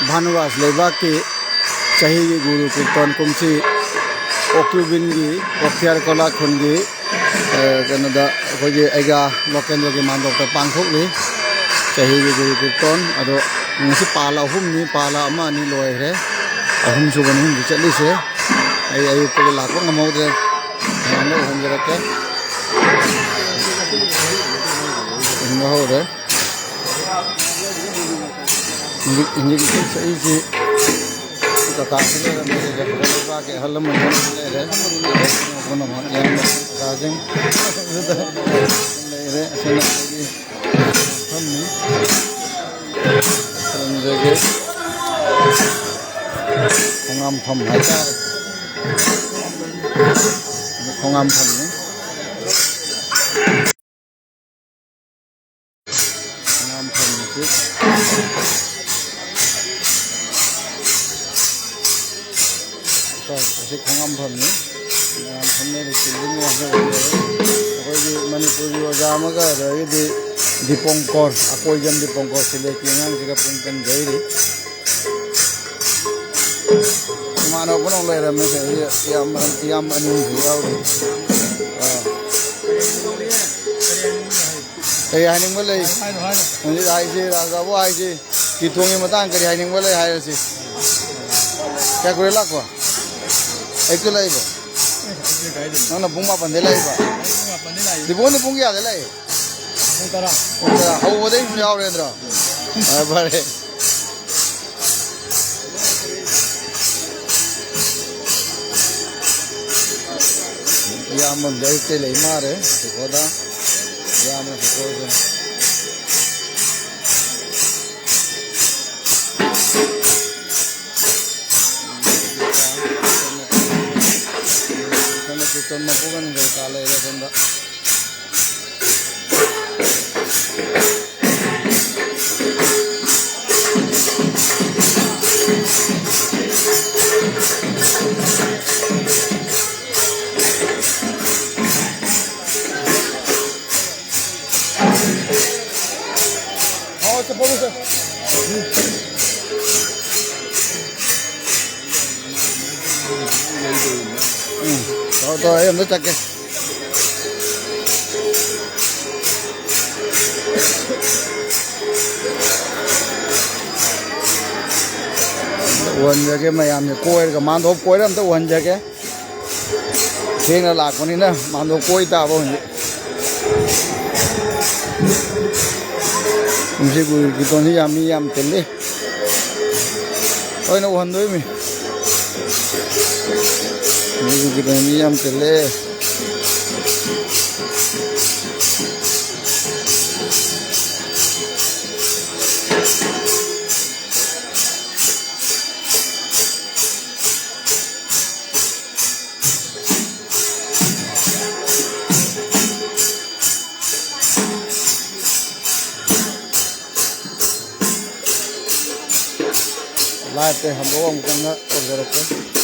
भानुवास लेबा की चाही की गुरु कीर्तन कुमसी ओक्टुबिन की ओक्तियार कोला खुनगी कनदा खोगे एगा लोकेल के मानदोक पांगथोकली चाही की गुरु कीर्तन अदो मुसी पाला हुमनी पाला अमा नि लोयरे अहुम सुबन हुम चलिसे आई अयुक्त के लाखों नमोदे नानो हम जरके हो रे इंजी की सही से कथा से मेरे जब के हलम ले रे कोनो हम यान राजन ले रे सेना की हमनी समझे खोंगाम फम हाता खोंगाम फम ने खोंगाम फम के ऐसे खोंगाम फम ने चिल्लिंग वहाँ अखोई मणिपुरी ओजा मगा रही दीपोंकर अकोइजम दीपोंकर सिले की अंग पुंकन गई मानो बनो ले रहे में से याम अनु हियाव कई हाइनिंग में ले मुझे हाइजे राजा वो हाइजे कितोंगे मतांग करी हाइनिंग में ले हाइर से क्या करे लाको एक तो लाई बो ना ना बुंगा बंदे लाई बा दिबों ने बुंगी आदे लाई उतरा हाउ वो दे याव रेंद्रा बड़े याम जैसे ले मारे कोदा याम कोदा कने कितन न पुगन गल काले रे बंदा तो em nó chặt kìa uốn cái mày làm cối cái màn thốp cối làm tao uốn cái thế là lạc con đi nè màn thốp cối tao bao nhiêu mình sẽ gửi cái con đi làm tiền đi thôi nó uốn thôi mình kita ni am tele लाते हम लोग करना और जरूरत